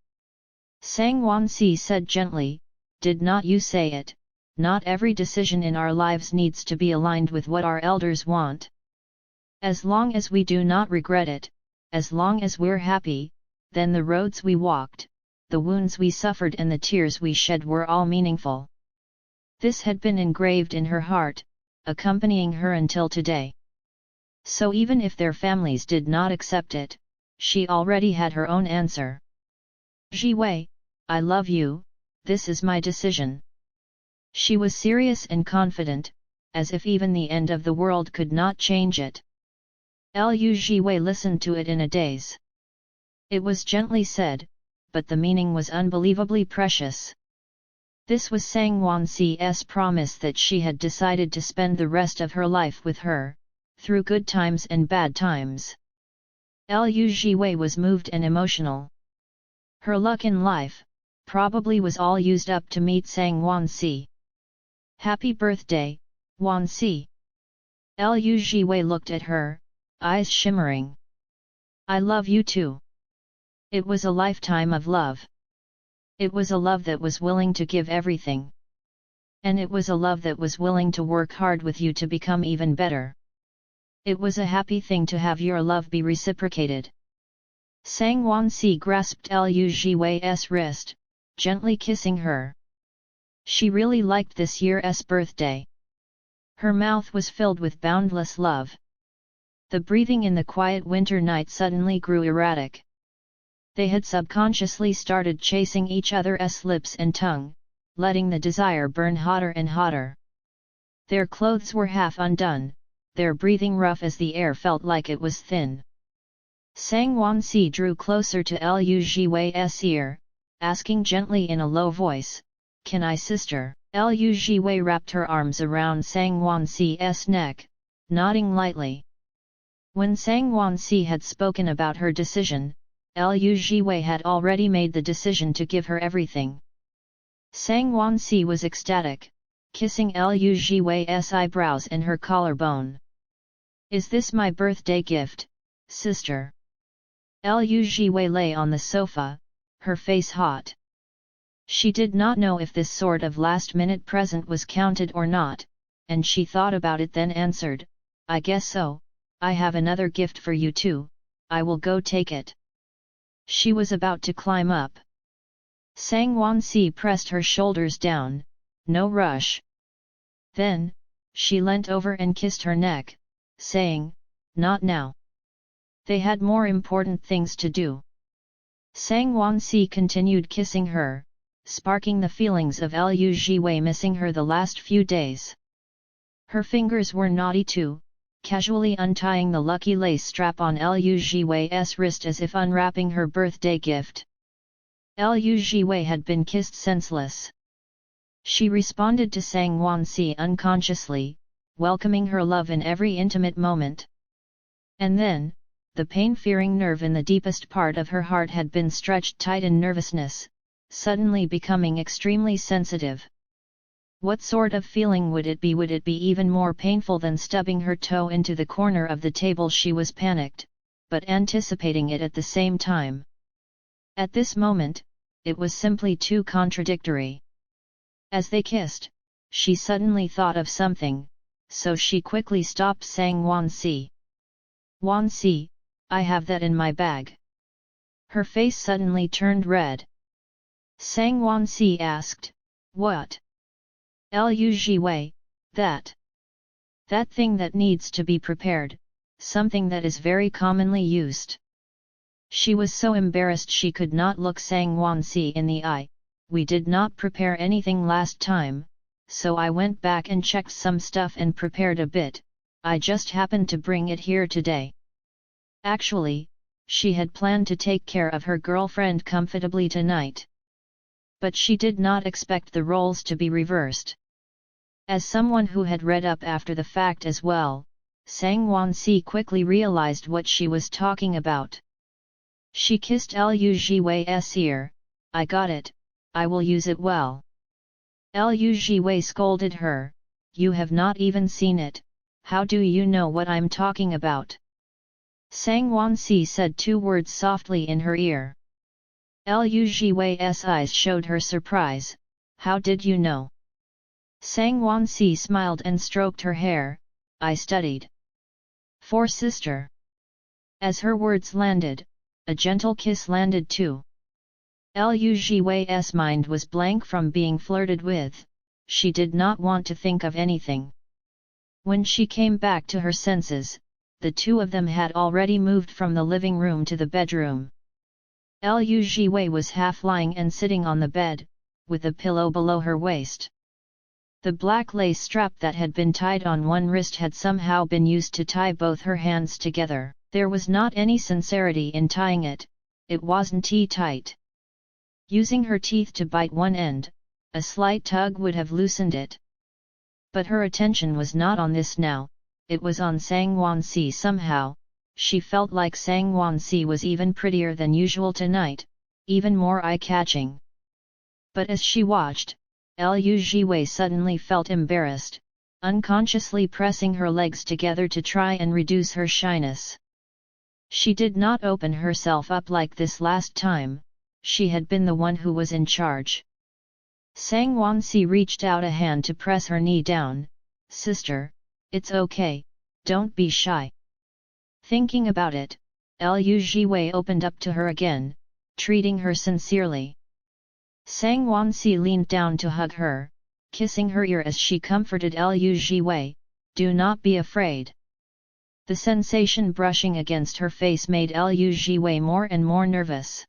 Sang Wanxi said gently, did not you say it, not every decision in our lives needs to be aligned with what our elders want. As long as we do not regret it, as long as we're happy, then the roads we walked, the wounds we suffered and the tears we shed were all meaningful. This had been engraved in her heart, accompanying her until today. So even if their families did not accept it, she already had her own answer. Jiwei, I love you, this is my decision. She was serious and confident, as if even the end of the world could not change it. Liu Jiwei listened to it in a daze. It was gently said, but the meaning was unbelievably precious. This was Sang Wanxi's promise that she had decided to spend the rest of her life with her, through good times and bad times. Liu Jiwei was moved and emotional. Her luck in life, probably was all used up to meet Sang Wansi. Happy birthday, Wansi! Liu Jiwei looked at her, eyes shimmering. I love you too. It was a lifetime of love. It was a love that was willing to give everything. And it was a love that was willing to work hard with you to become even better. It was a happy thing to have your love be reciprocated. Sang Wansi grasped Liu Jiwei's wrist, gently kissing her. She really liked this year's birthday. Her mouth was filled with boundless love. The breathing in the quiet winter night suddenly grew erratic. They had subconsciously started chasing each other's lips and tongue, letting the desire burn hotter and hotter. Their clothes were half undone, their breathing rough as the air felt like it was thin. Sang Wansi drew closer to Liu Jiwei's ear, asking gently in a low voice, "Can I, sister?" Liu Jiwei wrapped her arms around Sang Wansi's neck, nodding lightly. When Sang Wansi had spoken about her decision, Liu Jiwei had already made the decision to give her everything. Sang Wansi was ecstatic, kissing Liu Jiwei's eyebrows and her collarbone. "Is this my birthday gift, sister?" Liu Jiwei lay on the sofa, her face hot. She did not know if this sort of last-minute present was counted or not, and she thought about it then answered, "I guess so, I have another gift for you too, I will go take it." She was about to climb up. Sang Wansi pressed her shoulders down, "No rush." Then, she leant over and kissed her neck, saying, "Not now. They had more important things to do." Sang Wansi continued kissing her, sparking the feelings of Liu Jiwei missing her the last few days. Her fingers were naughty too, casually untying the lucky lace strap on Liu Jiwei's wrist as if unwrapping her birthday gift. Liu Jiwei had been kissed senseless. She responded to Sang Wansi unconsciously, welcoming her love in every intimate moment. And then, the pain-fearing nerve in the deepest part of her heart had been stretched tight in nervousness, suddenly becoming extremely sensitive. What sort of feeling would it be? Would it be even more painful than stubbing her toe into the corner of the table? She was panicked, but anticipating it at the same time. At this moment, it was simply too contradictory. As they kissed, she suddenly thought of something, so she quickly stopped Sang Wansi. "Wansi, I have that in my bag." Her face suddenly turned red. Sang Wansi asked, "What?" "Liu Jiwei, that thing that needs to be prepared, something that is very commonly used." She was so embarrassed she could not look Sang Wansi in the eye. "We did not prepare anything last time, so I went back and checked some stuff and prepared a bit, I just happened to bring it here today." Actually, she had planned to take care of her girlfriend comfortably tonight. But she did not expect the roles to be reversed. As someone who had read up after the fact as well, Sang Wansi quickly realized what she was talking about. She kissed Liu Jiwei's ear, "I got it, I will use it well." Liu Jiwei scolded her, "You have not even seen it, how do you know what I'm talking about?" Sang Wansi said 2 words softly in her ear. Liu Jiwei's eyes showed her surprise, "How did you know?" Sang Wansi smiled and stroked her hair, "I studied." "For sister." As her words landed, a gentle kiss landed too. Liu Jiwei's mind was blank from being flirted with, she did not want to think of anything. When she came back to her senses, the two of them had already moved from the living room to the bedroom. Liu Jiwei was half lying and sitting on the bed, with a pillow below her waist. The black lace strap that had been tied on one wrist had somehow been used to tie both her hands together. There was not any sincerity in tying it, it wasn't tight. Using her teeth to bite one end, a slight tug would have loosened it. But her attention was not on this now, it was on Sang Wansi somehow. she felt like Sang Wansi was even prettier than usual tonight, even more eye-catching. But as she watched, Liu Jiwei suddenly felt embarrassed, unconsciously pressing her legs together to try and reduce her shyness. She did not open herself up like this last time, she had been the one who was in charge. Sang Wansi reached out a hand to press her knee down. "Sister, it's okay, don't be shy." Thinking about it, Liu Jiwei opened up to her again, treating her sincerely. Sang Wansi leaned down to hug her, kissing her ear as she comforted Liu Jiwei, "Do not be afraid." The sensation brushing against her face made Liu Jiwei more and more nervous.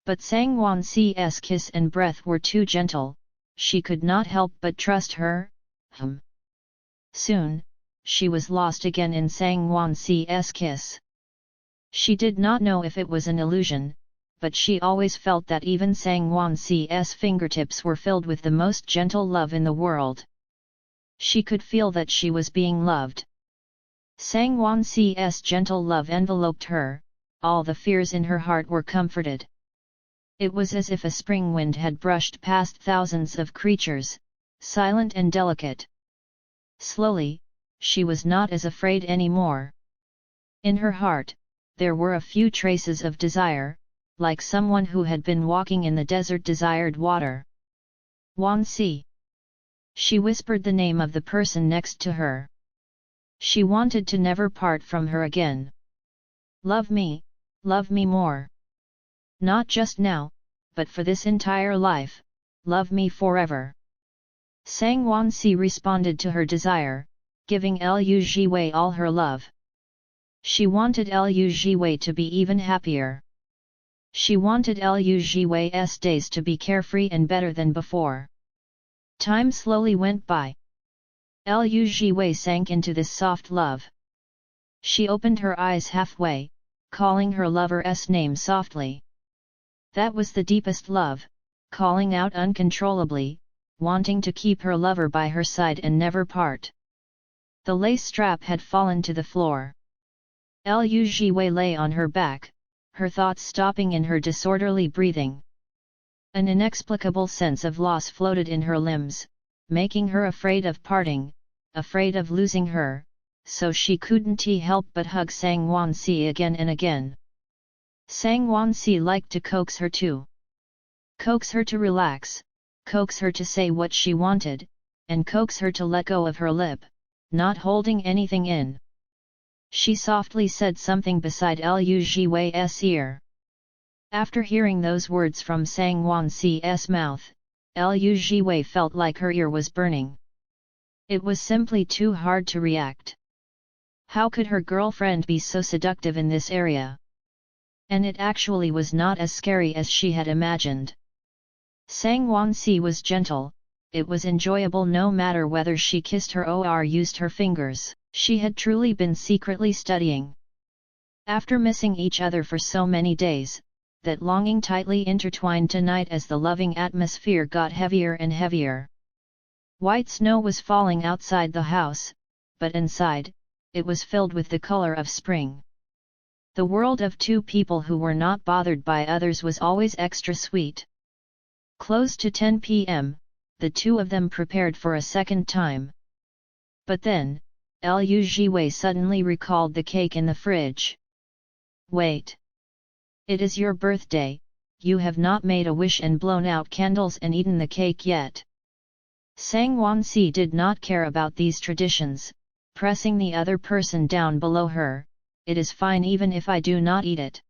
But Sang Wansi's kiss and breath were too gentle, she could not help but trust her. Soon, she was lost again in Sang Wansi's kiss. She did not know if it was an illusion, but she always felt that even Sang Wansi's fingertips were filled with the most gentle love in the world. She could feel that she was being loved. Sang Wansi's gentle love enveloped her, all the fears in her heart were comforted. It was as if a spring wind had brushed past thousands of creatures, silent and delicate. Slowly, she was not as afraid anymore. In her heart, there were a few traces of desire, like someone who had been walking in the desert desired water. Wansi. She whispered the name of the person next to her. She wanted to never part from her again. Love me more. Not just now, but for this entire life, love me forever." Sang Wansi responded to her desire, giving Liu Jiwei all her love. She wanted Liu Jiwei to be even happier. She wanted Liu Jiwei's days to be carefree and better than before. Time slowly went by. Liu Jiwei sank into this soft love. She opened her eyes halfway, calling her lover's name softly. That was the deepest love, calling out uncontrollably, wanting to keep her lover by her side and never part. The lace strap had fallen to the floor. Liu Jiwei lay on her back, her thoughts stopping in her disorderly breathing. An inexplicable sense of loss floated in her limbs, making her afraid of parting, afraid of losing her, so she couldn't help but hug Sang Wansi again and again. Sang Wansi liked to coax her too. Coax her to relax, coax her to say what she wanted, and coax her to let go of her lip, not holding anything in. She softly said something beside Liu Jiwei's ear. After hearing those words from Sang Wansi's mouth, Liu Jiwei felt like her ear was burning. It was simply too hard to react. How could her girlfriend be so seductive in this area? And it actually was not as scary as she had imagined. Sang Wansi was gentle, it was enjoyable no matter whether she kissed her or used her fingers, she had truly been secretly studying. After missing each other for so many days, that longing tightly intertwined tonight as the loving atmosphere got heavier and heavier. White snow was falling outside the house, but inside, it was filled with the color of spring. The world of two people who were not bothered by others was always extra sweet. Close to 10 p.m., the two of them prepared for a second time. But then, Liu Jiwei suddenly recalled the cake in the fridge. Wait! It is your birthday, you have not made a wish and blown out candles and eaten the cake yet. Sang Wansi did not care about these traditions, pressing the other person down below her. It is fine even if I do not eat it.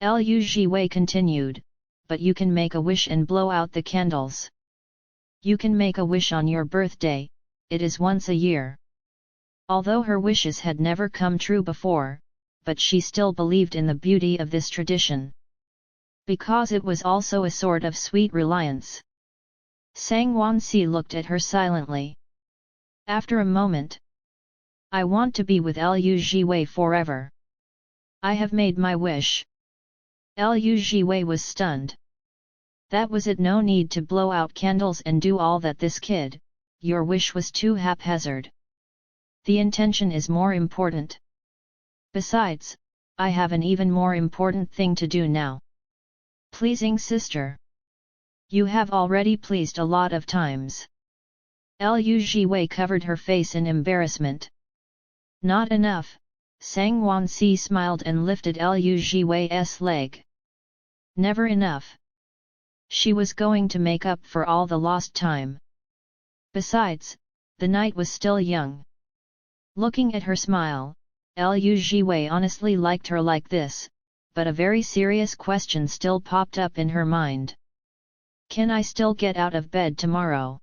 Liu Jiwei continued, but you can make a wish and blow out the candles. You can make a wish on your birthday, it is once a year. Although her wishes had never come true before, but she still believed in the beauty of this tradition. Because it was also a sort of sweet reliance. Sang Wansi looked at her silently. After a moment, I want to be with Liu Jiwei forever. I have made my wish. Liu Jiwei was stunned. That was it, no need to blow out candles and do all that, this kid, your wish was too haphazard. The intention is more important. Besides, I have an even more important thing to do now. Pleasing sister. You have already pleased a lot of times. Lu Jiwei covered her face in embarrassment. Not enough, Sang Wansi smiled and lifted Lu Jiwei's leg. Never enough. She was going to make up for all the lost time. Besides, the night was still young. Looking at her smile, Lu Jiwei honestly liked her like this, but a very serious question still popped up in her mind. Can I still get out of bed tomorrow?